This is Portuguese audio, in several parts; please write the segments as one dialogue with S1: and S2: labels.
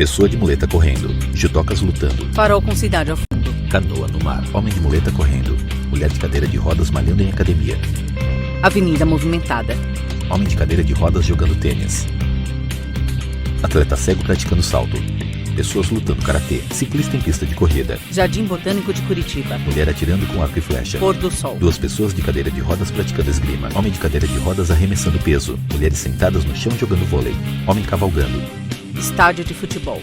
S1: Pessoa de muleta correndo. Judocas lutando.
S2: Farol com cidade ao fundo.
S1: Canoa no mar. Homem de muleta correndo. Mulher de cadeira de rodas malhando em academia.
S2: Avenida movimentada.
S1: Homem de cadeira de rodas jogando tênis. Atleta cego praticando salto. Pessoas lutando karatê. Ciclista em pista de corrida.
S2: Jardim Botânico de Curitiba.
S1: Mulher atirando com arco e flecha.
S2: Pôr do sol.
S1: Duas pessoas de cadeira de rodas praticando esgrima. Homem de cadeira de rodas arremessando peso. Mulheres sentadas no chão jogando vôlei. Homem cavalgando.
S2: Estádio de futebol.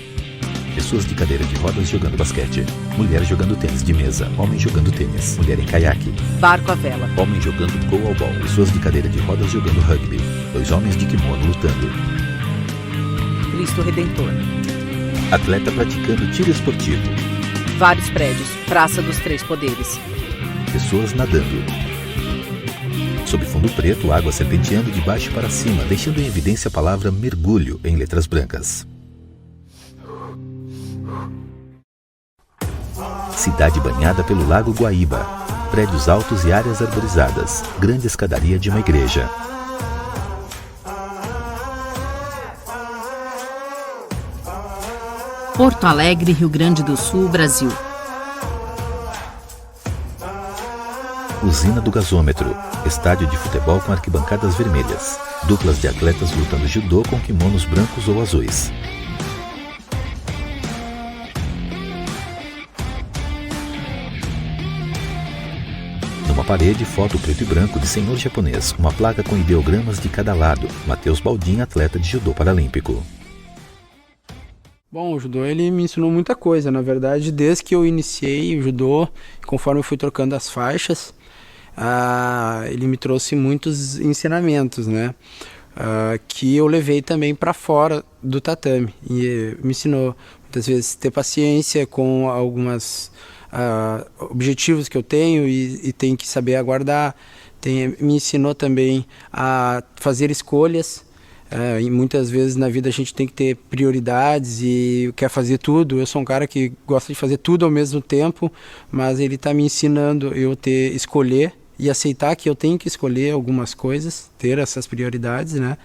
S1: Pessoas de cadeira de rodas jogando basquete. Mulher jogando tênis de mesa. Homem jogando tênis. Mulher em caiaque.
S2: Barco à vela.
S1: Homem jogando goalball. Pessoas de cadeira de rodas jogando rugby. Dois homens de kimono lutando.
S2: Cristo Redentor.
S1: Atleta praticando tiro esportivo.
S2: Vários prédios. Praça dos Três Poderes.
S1: Pessoas nadando. Sob fundo preto, água serpenteando de baixo para cima, deixando em evidência a palavra mergulho em letras brancas. Cidade banhada pelo Lago Guaíba. Prédios altos e áreas arborizadas. Grande escadaria de uma igreja.
S2: Porto Alegre, Rio Grande do Sul, Brasil.
S1: Usina do gasômetro. Estádio de futebol com arquibancadas vermelhas. Duplas de atletas lutando judô com kimonos brancos ou azuis. Numa parede, foto preto e branco de senhor japonês. Uma placa com ideogramas de cada lado. Matheus Baldin, atleta de judô paralímpico.
S3: Bom, o judô ele me ensinou muita coisa, na verdade, desde que eu iniciei o judô, conforme eu fui trocando as faixas, ele me trouxe muitos ensinamentos, né? Que eu levei também para fora do tatame. E me ensinou, muitas vezes, ter paciência com alguns objetivos que eu tenho e tenho que saber aguardar. Me ensinou também a fazer escolhas. E muitas vezes na vida a gente tem que ter prioridades e quer fazer tudo. Eu sou um cara que gosta de fazer tudo ao mesmo tempo, mas ele está me ensinando eu escolher e aceitar que eu tenho que escolher algumas coisas, ter essas prioridades, né?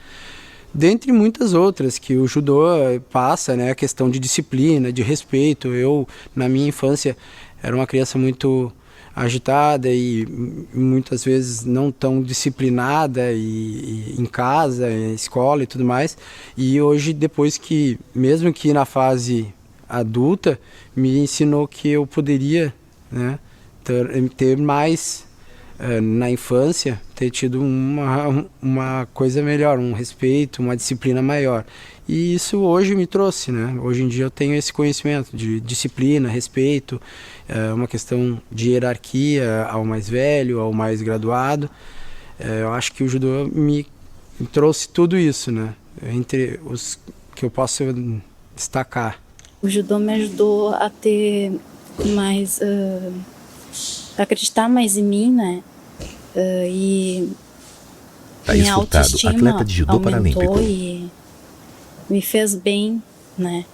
S3: Dentre muitas outras que o judô passa, né? A questão de disciplina, de respeito. Eu, na minha infância, era uma criança muito agitada e muitas vezes não tão disciplinada e em casa, em escola e tudo mais. E hoje, depois que, mesmo que na fase adulta, me ensinou que eu poderia, né, ter mais na infância, ter tido uma coisa melhor, um respeito, uma disciplina maior. E isso hoje me trouxe, né? Hoje em dia eu tenho esse conhecimento de disciplina, respeito, uma questão de hierarquia ao mais velho, ao mais graduado. Eu acho que o judô me trouxe tudo isso, né? Entre os que eu posso destacar.
S4: O judô me ajudou a ter mais... acreditar mais em mim, né? E
S1: Thaís
S4: minha
S1: Furtado,
S4: autoestima
S1: atleta de judô paralímpico.
S4: E me fez bem, né?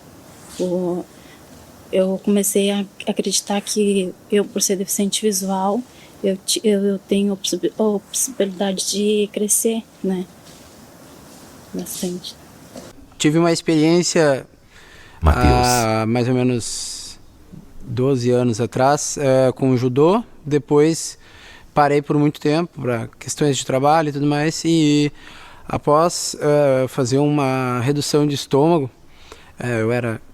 S4: Eu comecei a acreditar que eu, por ser deficiente visual, eu tenho a possibilidade de crescer, né? Bastante.
S3: Tive uma experiência
S1: Matheus.
S3: há mais ou menos 12 anos atrás com o judô. Depois parei por muito tempo para questões de trabalho e tudo mais. E após fazer uma redução de estômago,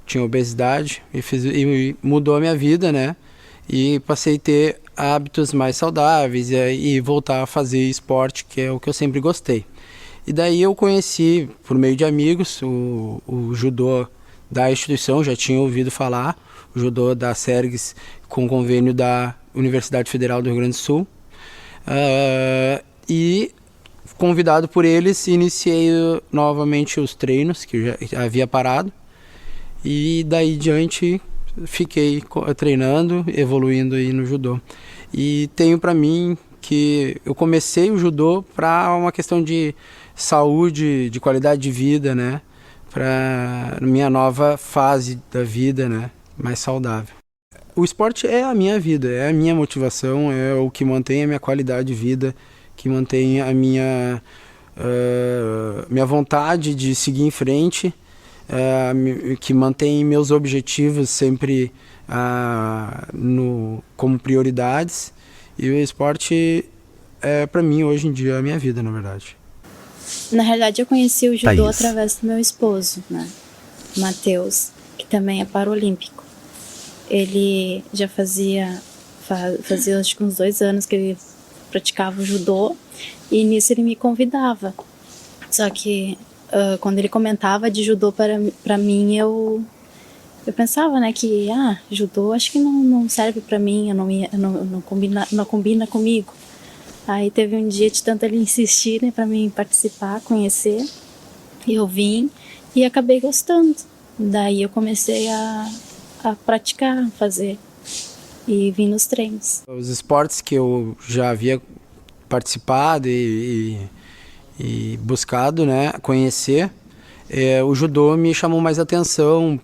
S3: tinha obesidade e mudou a minha vida, né? E passei a ter hábitos mais saudáveis e voltar a fazer esporte, que é o que eu sempre gostei. E daí eu conheci, por meio de amigos, o judô da instituição, já tinha ouvido falar, o judô da SERGS com convênio da Universidade Federal do Rio Grande do Sul. E convidado por eles, iniciei novamente os treinos, que eu já havia parado. E daí diante fiquei treinando, evoluindo aí no judô. E tenho para mim que eu comecei o judô para uma questão de saúde, de qualidade de vida, né? Para minha nova fase da vida, né? Mais saudável. O esporte é a minha vida, é a minha motivação, é o que mantém a minha qualidade de vida, que mantém a minha vontade de seguir em frente, que mantém meus objetivos sempre como prioridades, e o esporte é, para mim, hoje em dia, a minha vida, na verdade.
S4: Na realidade, eu conheci o judô
S1: Thaís.
S4: através do meu esposo, né? Matheus, que também é paralímpico. Ele já fazia acho que uns 2 anos que ele praticava o judô, e nisso ele me convidava. Só que quando ele comentava de judô para mim, eu pensava, né, que judô acho que não serve para mim, não combina comigo. Aí teve um dia de tanto ele insistir, né, para mim participar, conhecer, e eu vim e acabei gostando. Daí eu comecei a praticar, fazer, e vim nos treinos.
S3: Os esportes que eu já havia participado e buscado, né, conhecer, o judô me chamou mais atenção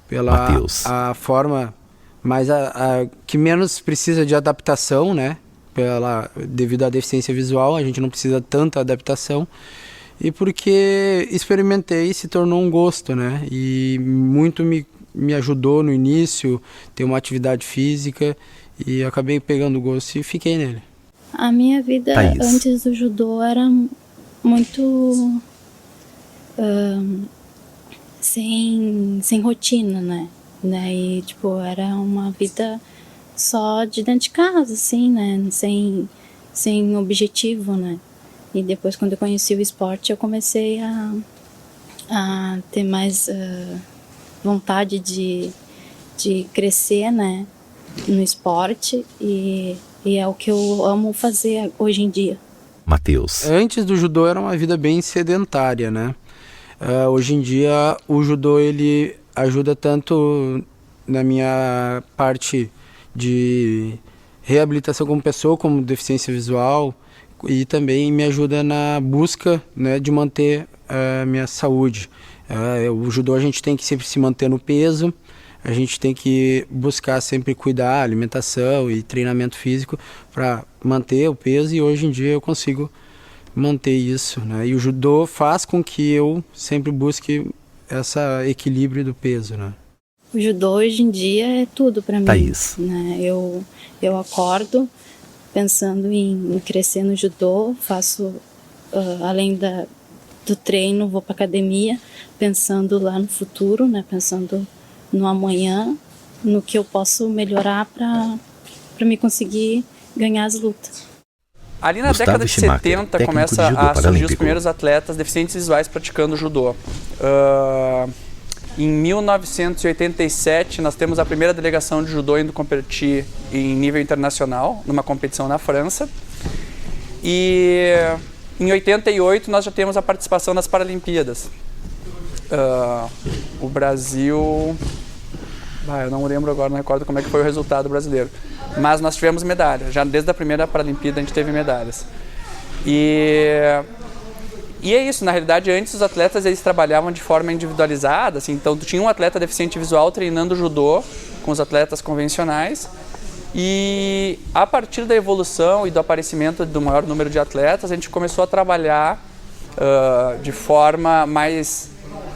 S3: pela a forma mais que menos precisa de adaptação, né, devido à deficiência visual, a gente não precisa tanta adaptação, e porque experimentei e se tornou um gosto, né, e muito me ajudou no início, ter uma atividade física, e acabei pegando gosto e fiquei nele.
S4: A minha vida
S1: Thaís.
S4: antes do judô era muito sem rotina, né? E tipo, era uma vida só de dentro de casa, assim, né? Sem objetivo, né? E depois, quando eu conheci o esporte, eu comecei a ter mais vontade de crescer, né? No esporte, e é o que eu amo fazer hoje em dia.
S1: Matheus.
S3: Antes do judô era uma vida bem sedentária, né? Hoje em dia o judô ele ajuda tanto na minha parte de reabilitação como pessoa, como deficiência visual, e também me ajuda na busca, né, de manter a minha saúde. O judô a gente tem que sempre se manter no peso, a gente tem que buscar sempre cuidar, alimentação e treinamento físico para manter o peso, e hoje em dia eu consigo manter isso, né? E o judô faz com que eu sempre busque esse equilíbrio do peso, né?
S4: O judô hoje em dia é tudo para mim,
S1: Thaís.
S4: né? Eu acordo pensando em crescer no judô, faço além do treino, vou para academia pensando lá no futuro, né? Pensando no amanhã, no que eu posso melhorar para me conseguir ganhar as lutas.
S5: Ali na
S1: Gustavo
S5: década de
S1: Schumacher,
S5: 70
S1: técnico
S5: começa
S1: de judô
S5: a surgir os
S1: paralímpico.
S5: primeiros atletas deficientes visuais praticando judô. Em 1987 nós temos a primeira delegação de judô indo competir em nível internacional, numa competição na França. E em 88 nós já temos a participação nas Paralimpíadas. O Brasil... eu não lembro agora, não recordo como é que foi o resultado brasileiro. Mas nós tivemos medalha. Já desde a primeira Paralimpíada a gente teve medalhas. E é isso, na realidade antes os atletas eles trabalhavam de forma individualizada, assim, então tu tinha um atleta deficiente visual treinando judô com os atletas convencionais, e a partir da evolução e do aparecimento do maior número de atletas a gente começou a trabalhar de forma mais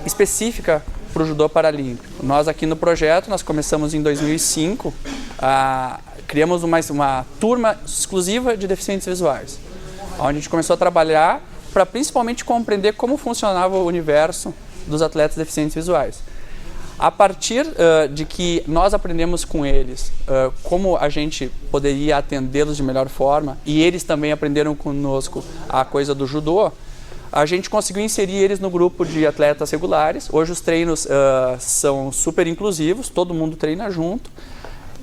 S5: específica para o judô paralímpico. Nós aqui no projeto, nós começamos em 2005, criamos uma turma exclusiva de deficientes visuais, onde a gente começou a trabalhar para principalmente compreender como funcionava o universo dos atletas deficientes visuais. A partir de que nós aprendemos com eles como a gente poderia atendê-los de melhor forma, e eles também aprenderam conosco a coisa do judô, a gente conseguiu inserir eles no grupo de atletas regulares. Hoje os treinos são super inclusivos, todo mundo treina junto.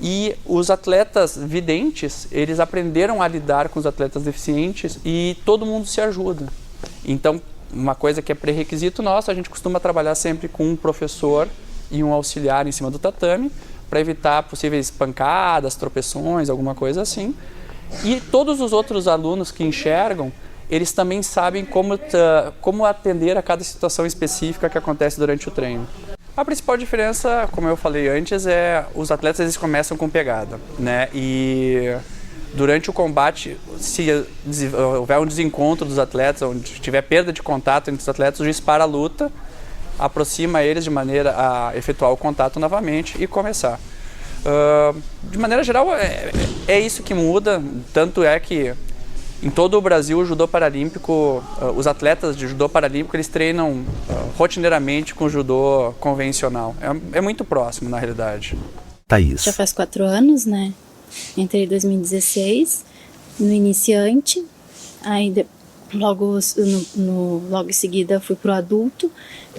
S5: E os atletas videntes, eles aprenderam a lidar com os atletas deficientes e todo mundo se ajuda. Então, uma coisa que é pré-requisito nosso, a gente costuma trabalhar sempre com um professor e um auxiliar em cima do tatame, para evitar possíveis pancadas, tropeções, alguma coisa assim. E todos os outros alunos que enxergam, eles também sabem como atender a cada situação específica que acontece durante o treino. A principal diferença, como eu falei antes, é os atletas eles começam com pegada, né? E durante o combate, se houver um desencontro dos atletas, onde tiver perda de contato entre os atletas, o juiz para a luta aproxima eles de maneira a efetuar o contato novamente e começar. De maneira geral, é isso que muda, tanto é que em todo o Brasil o judô paralímpico, os atletas de judô paralímpico, eles treinam rotineiramente com o judô convencional. É muito próximo, na realidade.
S1: Thaís.
S4: Já faz 4 anos, né? Entrei em 2016, no iniciante, aí logo em seguida fui pro adulto,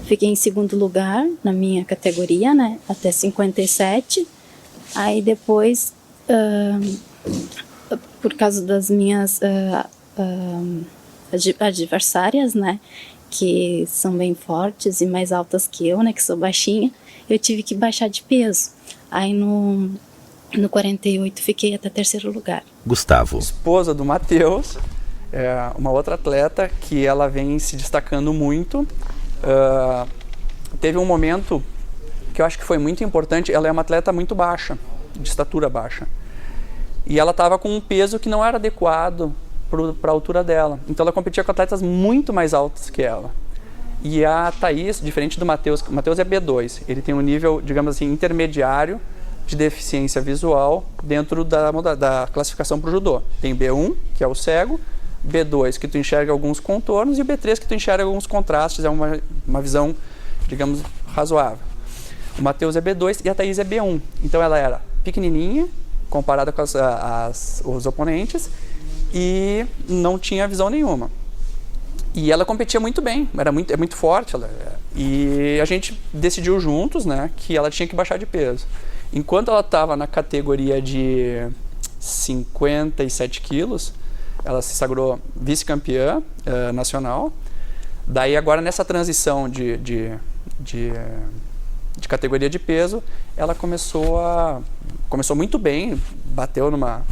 S4: fiquei em segundo lugar na minha categoria, né? Até 57. Aí depois, por causa das minhas adversárias, né? Que são bem fortes e mais altas que eu, né? Que sou baixinha, eu tive que baixar de peso. Aí no 48 fiquei até 3º lugar.
S1: Gustavo.
S5: Esposa do Matheus, uma outra atleta que ela vem se destacando muito. Teve um momento que eu acho que foi muito importante. Ela é uma atleta muito baixa, de estatura baixa. E ela estava com um peso que não era adequado para a altura dela. Então ela competia com atletas muito mais altos que ela. E a Thaís, diferente do Matheus, o Matheus é B2. Ele tem um nível, digamos assim, intermediário de deficiência visual dentro da classificação para o judô. Tem B1, que é o cego, B2, que tu enxerga alguns contornos, e B3, que tu enxerga alguns contrastes, é uma visão, digamos, razoável. O Matheus é B2 e a Thaís é B1. Então ela era pequenininha, comparada com os oponentes, e não tinha visão nenhuma. E ela competia muito bem, é muito forte. E a gente decidiu juntos, né, que ela tinha que baixar de peso. Enquanto ela estava na categoria de 57 quilos, ela se sagrou vice-campeã nacional. Daí agora nessa transição de categoria de peso, ela começou muito bem, bateu numa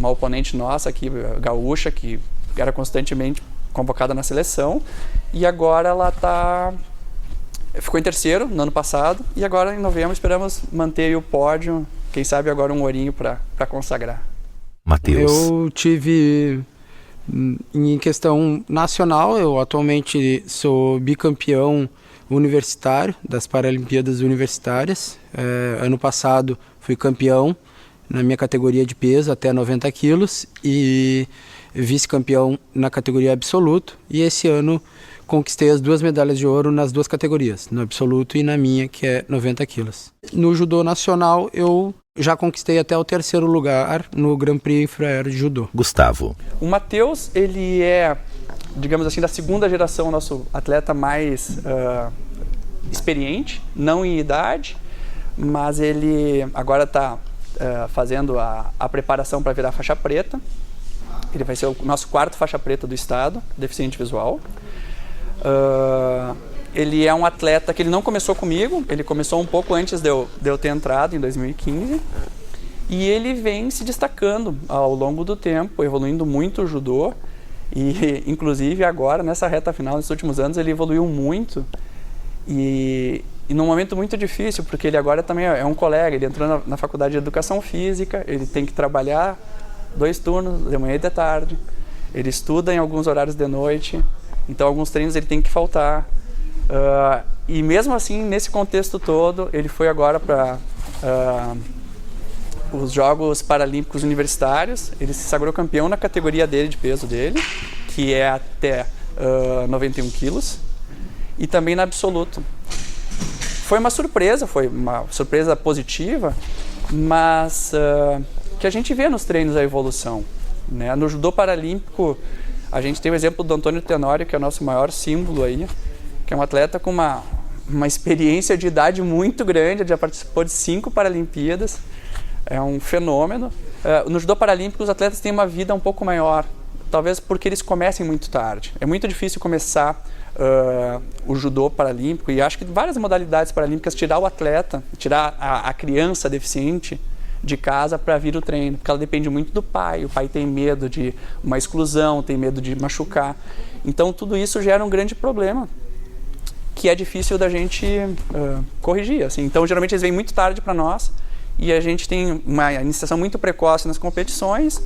S5: oponente nossa aqui, gaúcha, que era constantemente convocada na seleção, e agora ela ficou em 3º no ano passado, e agora em novembro esperamos manter o pódio, quem sabe agora um ourinho para consagrar.
S1: Matheus.
S3: Eu tive, em questão nacional, eu atualmente sou bicampeão universitário das Paralimpíadas Universitárias. Ano passado fui campeão na minha categoria de peso até 90 quilos e vice-campeão na categoria absoluto, e esse ano conquistei as 2 medalhas de ouro nas 2 categorias, no absoluto e na minha, que é 90 quilos. No judô nacional, eu já conquistei até o 3º lugar no Grand Prix Infraero de Judô.
S1: Gustavo.
S5: O Matheus, ele é, digamos assim, da 2ª geração, nosso atleta mais experiente, não em idade, mas ele agora está fazendo a preparação para virar faixa preta. Ele vai ser o nosso 4º faixa preta do estado, deficiente visual. Ele é um atleta que ele não começou comigo, ele começou um pouco antes de eu ter entrado, em 2015. E ele vem se destacando ao longo do tempo, evoluindo muito o judô. E, inclusive, agora, nessa reta final, nesses últimos anos, ele evoluiu muito. E num momento muito difícil, porque ele agora também é um colega, ele entrou na faculdade de Educação Física, ele tem que trabalhar 2 turnos, de manhã e de tarde. Ele estuda em alguns horários de noite, então alguns treinos ele tem que faltar. E mesmo assim, nesse contexto todo, ele foi agora para os Jogos Paralímpicos Universitários. Ele se sagrou campeão na categoria dele, de peso dele, que é até 91 quilos, e também na absoluto. Foi uma surpresa positiva, mas que a gente vê nos treinos a evolução, né? No judô paralímpico, a gente tem o exemplo do Antônio Tenório, que é o nosso maior símbolo aí, que é um atleta com uma experiência de idade muito grande, já participou de 5 Paralimpíadas, é um fenômeno. No judô paralímpico, os atletas têm uma vida um pouco maior, talvez porque eles comecem muito tarde. É muito difícil começar o judô paralímpico, e acho que várias modalidades paralímpicas, tirar o atleta, tirar a criança deficiente de casa para vir o treino, porque ela depende muito do pai. O pai tem medo de uma exclusão, tem medo de machucar. Então tudo isso gera um grande problema que é difícil da gente corrigir, assim. Então geralmente eles vêm muito tarde para nós e a gente tem uma iniciação muito precoce nas competições.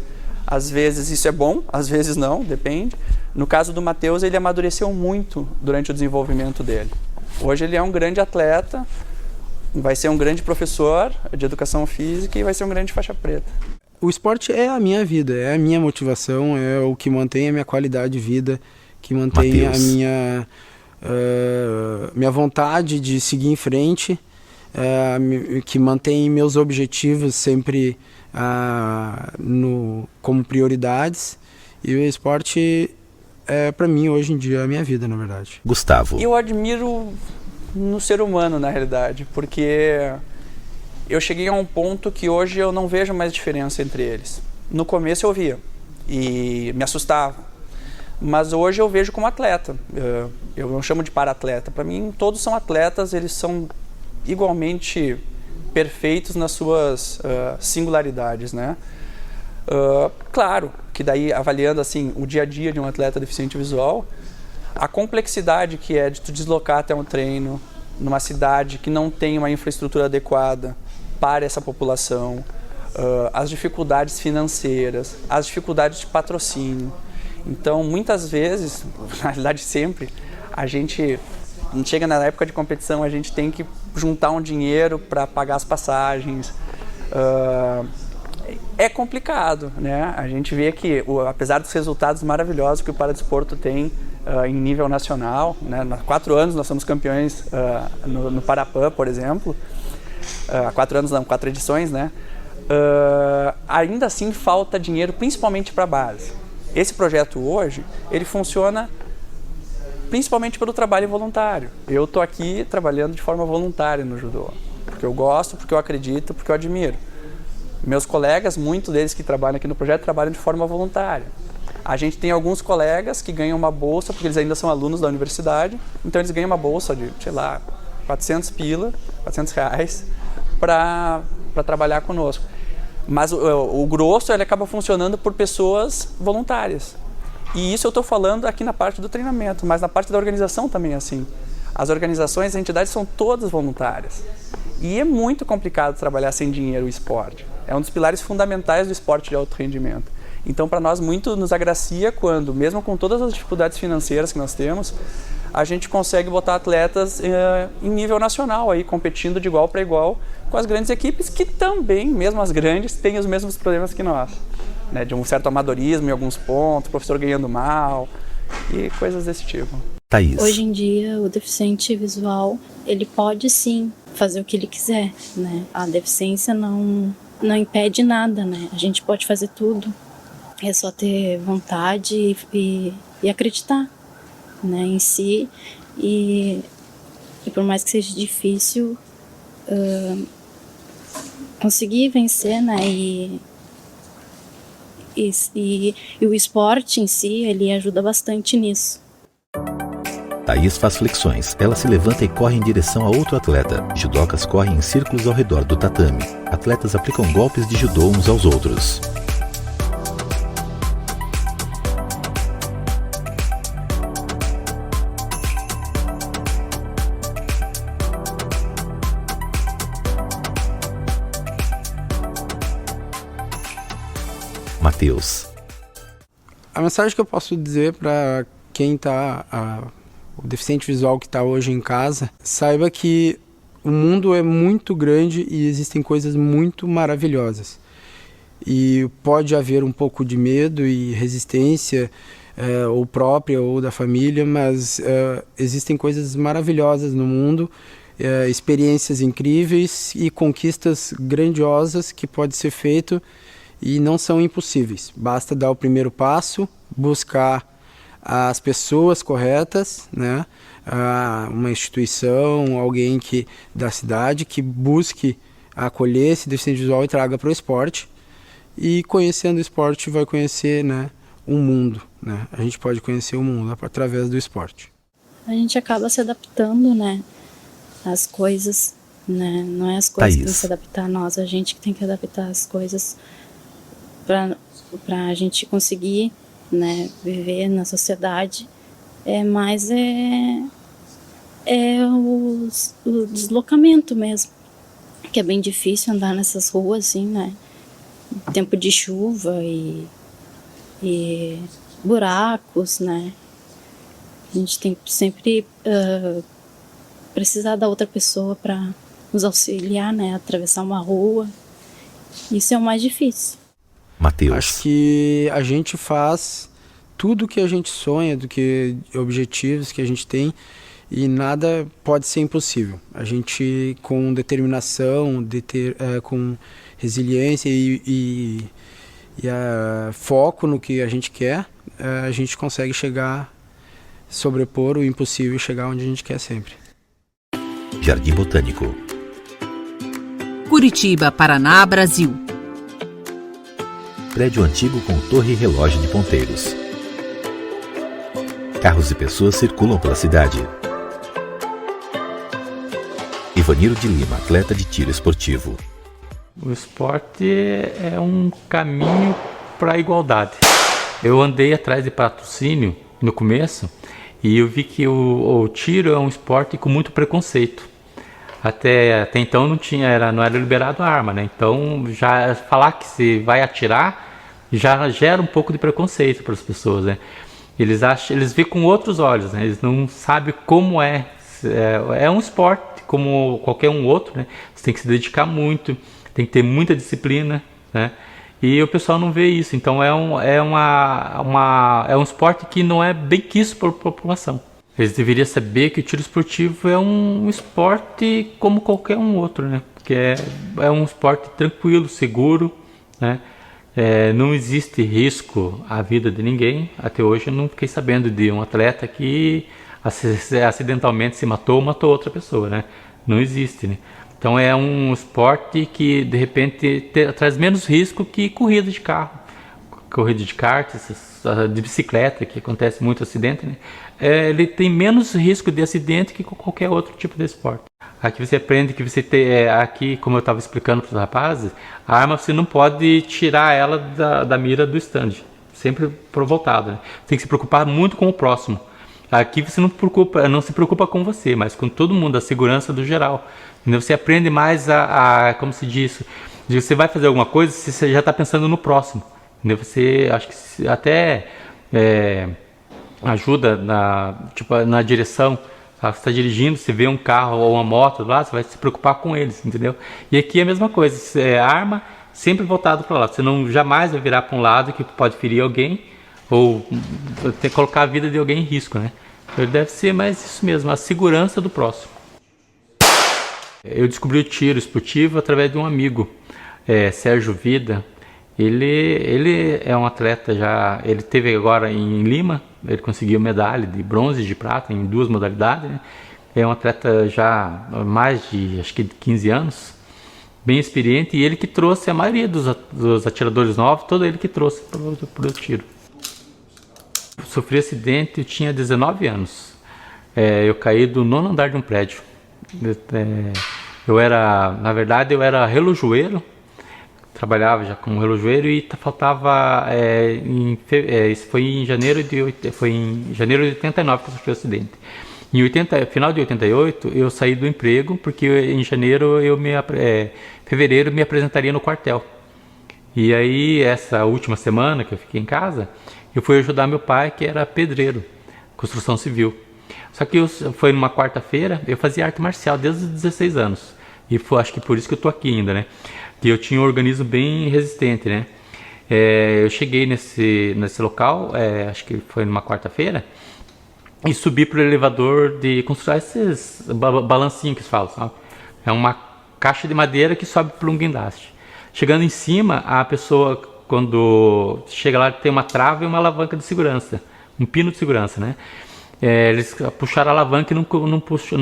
S5: Às vezes isso é bom, às vezes não, depende. No caso do Matheus, ele amadureceu muito durante o desenvolvimento dele. Hoje ele é um grande atleta, vai ser um grande professor de educação física e vai ser um grande faixa preta.
S3: O esporte é a minha vida, é a minha motivação, é o que mantém a minha qualidade de vida, que mantém a minha vontade de seguir em frente, que mantém meus objetivos sempre como prioridades. E o esporte é, para mim, hoje em dia, a minha vida, na verdade.
S1: Gustavo.
S5: Eu admiro no ser humano, na realidade, porque eu cheguei a um ponto que hoje eu não vejo mais diferença entre eles. No começo eu via e me assustava, mas hoje eu vejo como atleta. Eu não chamo de para-atleta. Para mim, todos são atletas, eles são igualmente perfeitos nas suas singularidades, né? Claro que daí, avaliando assim o dia a dia de um atleta deficiente visual, a complexidade que é de tu deslocar até um treino numa cidade que não tem uma infraestrutura adequada para essa população, as dificuldades financeiras, as dificuldades de patrocínio. Então, muitas vezes, na realidade sempre, a gente chega na época de competição, a gente tem que juntar um dinheiro para pagar as passagens. É complicado, né? A gente vê que, apesar dos resultados maravilhosos que o paradesporto tem em nível nacional, né? Há 4 anos nós somos campeões no Parapan, por exemplo. Há 4 anos não, 4 edições, né? Ainda assim falta dinheiro, principalmente para a base. Esse projeto hoje, ele funciona principalmente pelo trabalho voluntário. Eu estou aqui trabalhando de forma voluntária no judô, porque eu gosto, porque eu acredito, porque eu admiro. Meus colegas, muitos deles que trabalham aqui no projeto, trabalham de forma voluntária. A gente tem alguns colegas que ganham uma bolsa, porque eles ainda são alunos da universidade, então eles ganham uma bolsa de, sei lá, 400 reais, para trabalhar conosco. Mas o grosso, ele acaba funcionando por pessoas voluntárias. E isso eu estou falando aqui na parte do treinamento, mas na parte da organização também é assim. As organizações, as entidades são todas voluntárias. E é muito complicado trabalhar sem dinheiro o esporte. É um dos pilares fundamentais do esporte de alto rendimento. Então, para nós, muito nos agracia quando, mesmo com todas as dificuldades financeiras que nós temos, a gente consegue botar atletas em nível nacional, aí, competindo de igual para igual com as grandes equipes, que também, mesmo as grandes, têm os mesmos problemas que nós. Né? De um certo amadorismo em alguns pontos, o professor ganhando mal e coisas desse tipo.
S1: Thaís.
S4: Hoje em dia, o deficiente visual, ele pode sim fazer o que ele quiser, né? A deficiência não impede nada, né? A gente pode fazer tudo. É só ter vontade e acreditar, né, em si. E por mais que seja difícil, conseguir vencer, né? E o esporte em si, ele ajuda bastante nisso.
S1: Thaís faz flexões. Ela se levanta e corre em direção a outro atleta. Judocas correm em círculos ao redor do tatame. Atletas aplicam golpes de judô uns aos outros. Matheus.
S3: A mensagem que eu posso dizer para quem o deficiente visual que está hoje em casa, saiba que o mundo é muito grande e existem coisas muito maravilhosas. E pode haver um pouco de medo e resistência, ou própria ou da família, mas existem coisas maravilhosas no mundo, experiências incríveis e conquistas grandiosas que pode ser feito e não são impossíveis. Basta dar o primeiro passo, buscar as pessoas corretas, né? Uma instituição, alguém da cidade que busque acolher esse deficiente visual e traga para o esporte. E conhecendo o esporte vai conhecer, né, o mundo, né? A gente pode conhecer o mundo através do esporte.
S4: A gente acaba se adaptando, né, às coisas, né? Não é as coisas que tem que se adaptar a nós, a gente que tem que adaptar as coisas para a gente conseguir, né, viver na sociedade. Mas o deslocamento mesmo, que é bem difícil andar nessas ruas assim, né, tempo de chuva e buracos, né. A gente tem que sempre precisar da outra pessoa para nos auxiliar, né, a atravessar uma rua. Isso é o mais difícil.
S1: Matheus.
S3: Acho que a gente faz tudo que a gente sonha, do que objetivos que a gente tem, e nada pode ser impossível. A gente, com determinação, com resiliência e foco no que a gente quer, a gente consegue sobrepor o impossível e chegar onde a gente quer sempre.
S1: Jardim Botânico.
S2: Curitiba, Paraná, Brasil.
S1: Prédio antigo com torre e relógio de ponteiros. Carros e pessoas circulam pela cidade. Ivaniro de Lima, atleta de tiro esportivo.
S6: O esporte é um caminho para a igualdade. Eu andei atrás de patrocínio no começo e eu vi que o tiro é um esporte com muito preconceito. Até então não era liberado a arma, né? Então já falar que se vai atirar já gera um pouco de preconceito para as pessoas, né? Eles veem com outros olhos, né? Eles não sabem como é. É um esporte como qualquer um outro, né? Você tem que se dedicar muito, tem que ter muita disciplina, né? E o pessoal não vê isso. Então é um esporte que não é bem quisto pela população. Eles deveriam saber que o tiro esportivo é um esporte como qualquer um outro, né? Que é um esporte tranquilo, seguro, né? Não existe risco à vida de ninguém. Até hoje eu não fiquei sabendo de um atleta que acidentalmente se matou ou matou outra pessoa, né? Não existe, né? Então é um esporte que de repente traz menos risco que corrida de carro, corrida de kart, de bicicleta, que acontece muito acidente, né? Ele tem menos risco de acidente que qualquer outro tipo de esporte. Aqui você aprende que você tem, aqui, como eu estava explicando para os rapazes, a arma você não pode tirar ela da mira do stand, sempre voltada, né? Tem que se preocupar muito com o próximo. Aqui você não se preocupa com você, mas com todo mundo, a segurança do geral. Você aprende mais como se diz, você vai fazer alguma coisa, você já está pensando no próximo. Você, acho que até ajuda na direção. Você está dirigindo, você vê um carro ou uma moto lá, você vai se preocupar com eles, entendeu? E aqui é a mesma coisa, arma sempre voltado para lá. Você jamais vai virar para um lado que pode ferir alguém ou colocar a vida de alguém em risco, né? Então, deve ser mais isso mesmo, a segurança do próximo. Eu descobri o tiro esportivo através de um amigo, Sérgio Vida. Ele é um atleta ele teve agora em Lima, ele conseguiu medalha de bronze e de prata em 2 modalidades, né? É um atleta já há mais de, acho que 15 anos, bem experiente, e ele que trouxe a maioria dos atiradores novos, todo ele que trouxe para o tiro. Eu sofri acidente, eu tinha 19 anos, eu caí do 9º andar de um prédio. Na verdade eu era relojoeiro, trabalhava já como relojoeiro e faltava, isso foi em janeiro de 89 que eu sofri o acidente. Final de 88 eu saí do emprego porque em fevereiro me apresentaria no quartel. E aí essa última semana que eu fiquei em casa, eu fui ajudar meu pai, que era pedreiro, construção civil. Só que foi numa quarta-feira, eu fazia arte marcial desde os 16 anos. E acho que por isso que eu tô aqui ainda, né? Que eu tinha um organismo bem resistente, né? Eu cheguei nesse local, acho que foi numa quarta-feira, e subi pro elevador de construir esses balancinhos que se falam, sabe? É uma caixa de madeira que sobe por um guindaste. Chegando em cima, a pessoa, quando chega lá, tem uma trava e uma alavanca de segurança, um pino de segurança, né? Eles puxaram a alavanca e não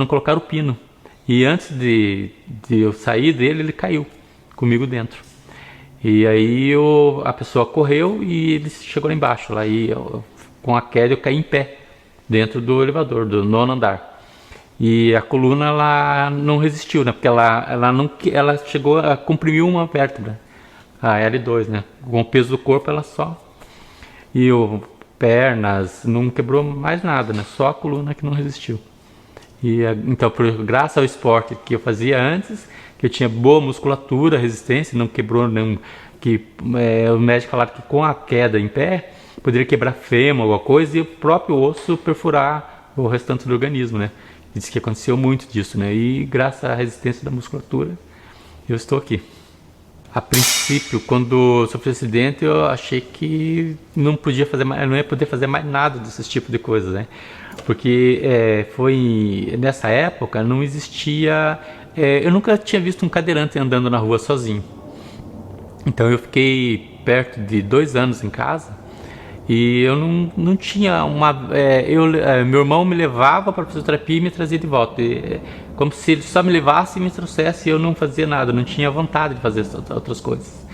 S6: colocaram o pino. E antes de eu sair dele, ele caiu comigo dentro. E aí a pessoa correu e ele chegou lá embaixo. Lá, e com a queda eu caí em pé dentro do elevador, do 9º andar. E a coluna ela não resistiu, né? Porque ela chegou a comprimir uma vértebra, a L2, né? Com o peso do corpo ela só... pernas, não quebrou mais nada, né? Só a coluna que não resistiu. Então, graças ao esporte que eu fazia antes, que eu tinha boa musculatura, resistência, não quebrou nenhum, o médico falaram que com a queda em pé poderia quebrar fêmur, alguma coisa, e o próprio osso perfurar o restante do organismo, né? E diz que aconteceu muito disso, né? E graças à resistência da musculatura, eu estou aqui. A princípio, quando sofri acidente, eu achei que não podia fazer mais, não ia poder fazer mais nada desses tipos de coisas, né? Porque foi nessa época não existia, eu nunca tinha visto um cadeirante andando na rua sozinho. Então eu fiquei perto de 2 anos em casa e eu não tinha uma, meu irmão me levava para fisioterapia e me trazia de volta. Como se ele só me levasse e me trouxesse e eu não fazia nada, não tinha vontade de fazer outras coisas.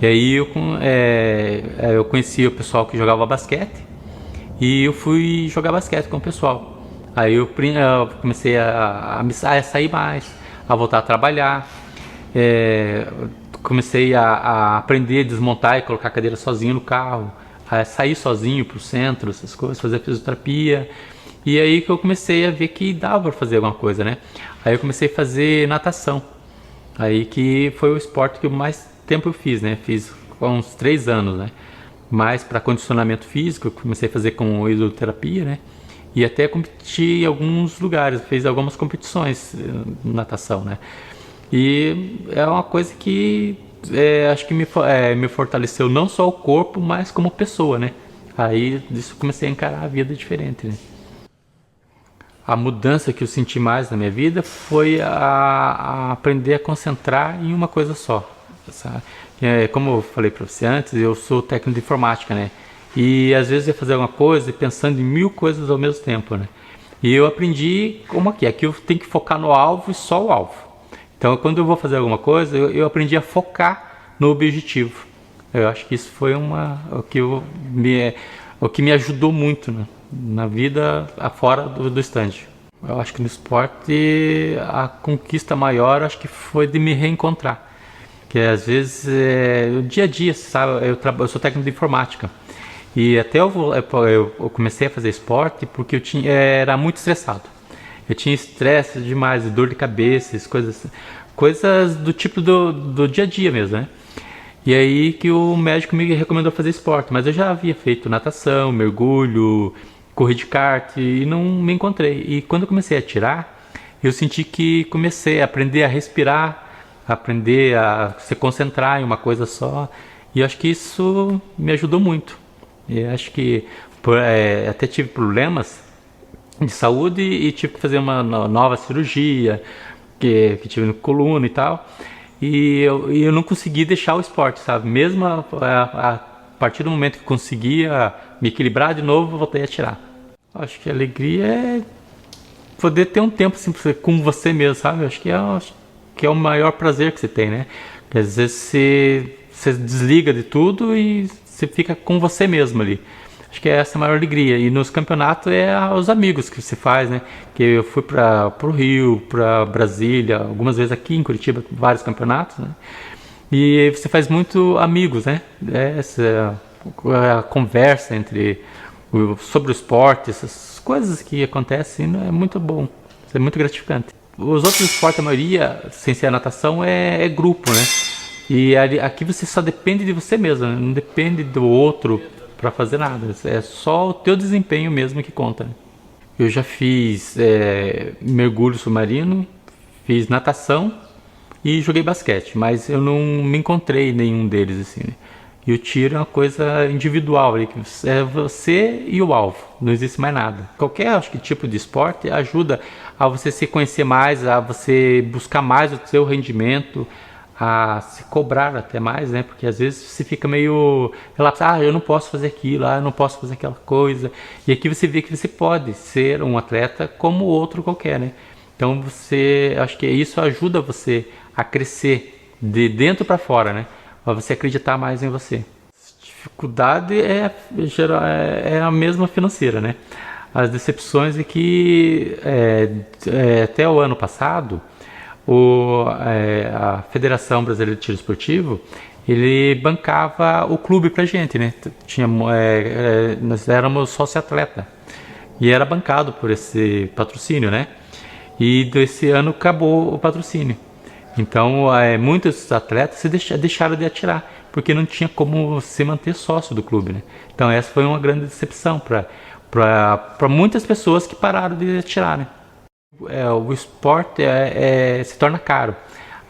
S6: E aí eu conheci o pessoal que jogava basquete e eu fui jogar basquete com o pessoal. Aí eu comecei a sair mais, a voltar a trabalhar, comecei a aprender a desmontar e colocar a cadeira sozinho no carro, a sair sozinho para o centro, essas coisas, fazer fisioterapia. E aí que eu comecei a ver que dava para fazer alguma coisa, né? Aí eu comecei a fazer natação. Aí que foi o esporte que mais tempo eu fiz, né? Fiz há uns 3 anos, né? Mais para condicionamento físico, eu comecei a fazer com hidroterapia, né? E até competi em alguns lugares, fiz algumas competições de natação, né? E é uma coisa que acho que me fortaleceu não só o corpo, mas como pessoa, né? Aí disso eu comecei a encarar a vida diferente, né? A mudança que eu senti mais na minha vida foi a aprender a concentrar em uma coisa só, sabe? Como eu falei para você antes, eu sou técnico de informática, né? E às vezes eu ia fazer alguma coisa pensando em 1000 coisas ao mesmo tempo, né? E eu aprendi como aqui eu tenho que focar no alvo e só o alvo. Então quando eu vou fazer alguma coisa, eu aprendi a focar no objetivo. Eu acho que isso foi o que me ajudou muito, né? Na vida fora do stand. Eu acho que no esporte a conquista maior acho que foi de me reencontrar. Que às vezes o dia a dia, sabe, eu sou técnico de informática. E até eu comecei a fazer esporte porque eu era muito estressado. Eu tinha estresse demais, dor de cabeça, coisas do tipo do dia a dia mesmo, né? E aí que o médico me recomendou fazer esporte, mas eu já havia feito natação, mergulho, corrida de kart e não me encontrei. E quando eu comecei a atirar, eu senti que comecei a aprender a respirar, aprender a se concentrar em uma coisa só. E acho que isso me ajudou muito. E acho que até tive problemas de saúde e tive que fazer uma nova cirurgia, que tive no coluna e tal. E eu não consegui deixar o esporte, sabe? Mesmo a partir do momento que conseguia me equilibrar de novo, eu voltei a atirar. Acho que a alegria é poder ter um tempo assim, com você mesmo, sabe? Acho que é o maior prazer que você tem, né? Porque às vezes você desliga de tudo e você fica com você mesmo ali. Acho que é essa a maior alegria. E nos campeonatos os amigos que você faz, né? Que eu fui para o Rio, para Brasília, algumas vezes aqui em Curitiba, vários campeonatos, né? E você faz muito amigos, né? A conversa sobre o esporte, essas coisas que acontecem, é muito bom, é muito gratificante. Os outros esportes, a maioria, sem ser a natação, é grupo, né? E aqui você só depende de você mesmo, né? Não depende do outro para fazer nada, é só o teu desempenho mesmo que conta, né? Eu já fiz mergulho submarino, fiz natação e joguei basquete, mas eu não me encontrei em nenhum deles, assim, né? E o tiro é uma coisa individual, ali, que é você e o alvo, não existe mais nada. Qualquer, acho que, tipo de esporte ajuda a você se conhecer mais, a você buscar mais o seu rendimento, a se cobrar até mais, né? Porque às vezes você fica meio relapsado, eu não posso fazer aquilo, eu não posso fazer aquela coisa. E aqui você vê que você pode ser um atleta como outro qualquer, né? Então acho que isso ajuda você a crescer de dentro para fora, né? Para você acreditar mais em você. A dificuldade é a mesma financeira, né? As decepções é que até o ano passado a Federação Brasileira de Tiro Esportivo ele bancava o clube pra gente, né? Nós éramos sócio-atleta e era bancado por esse patrocínio, né? E desse ano acabou o patrocínio. Então, muitos atletas deixaram de atirar, porque não tinha como se manter sócio do clube, né? Então, essa foi uma grande decepção para muitas pessoas que pararam de atirar, né? O esporte se torna caro.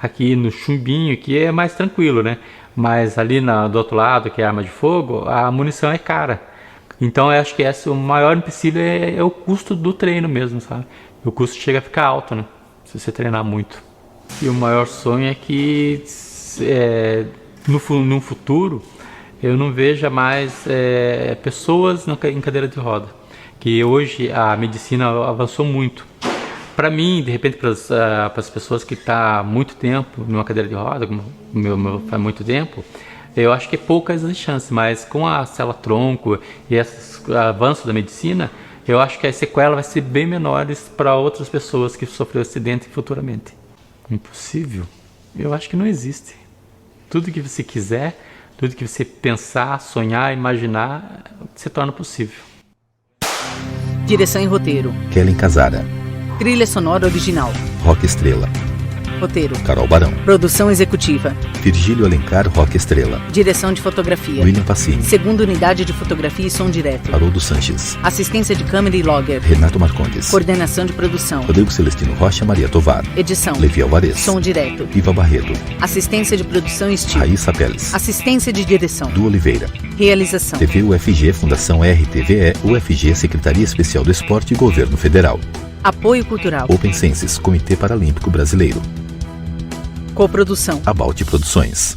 S6: Aqui no Chumbinho aqui é mais tranquilo, né? Mas ali do outro lado, que é a arma de fogo, a munição é cara. Então eu acho que o maior empecilho é o custo do treino mesmo, sabe? O custo chega a ficar alto, né? Se você treinar muito. E o maior sonho é que no futuro eu não veja mais pessoas em cadeira de roda. Que hoje a medicina avançou muito. Para mim, de repente, para as pessoas que estão há muito tempo numa cadeira de roda, como o meu faz muito tempo, eu acho que é poucas as chances, mas com a célula-tronco e esse avanço da medicina, eu acho que a sequela vai ser bem menores para outras pessoas que sofreram acidente futuramente. Impossível? Eu acho que não existe. Tudo que você quiser, tudo que você pensar, sonhar, imaginar, se torna possível.
S2: Direção e roteiro.
S1: Kellen Casara.
S2: Trilha sonora original.
S1: Rock Estrela.
S2: Roteiro.
S1: Carol Barão.
S2: Produção executiva.
S1: Virgílio Alencar Rock Estrela.
S2: Direção de fotografia.
S1: William Pacini.
S2: Segunda unidade de fotografia e som direto.
S1: Haroldo Sanches.
S2: Assistência de câmera e logger.
S1: Renato Marcondes.
S2: Coordenação de produção.
S1: Rodrigo Celestino Rocha Maria Tovar.
S2: Edição.
S1: Levi Alvarez.
S2: Som direto.
S1: Iva Barreto.
S2: Assistência de produção e estilo.
S1: Raíssa Peles.
S2: Assistência de direção.
S1: Du Oliveira.
S2: Realização.
S1: TV UFG Fundação RTVE UFG Secretaria Especial do Esporte e Governo Federal.
S2: Apoio cultural.
S1: Open Senses Comitê Paralímpico Brasileiro.
S2: Coprodução.
S1: About Produções.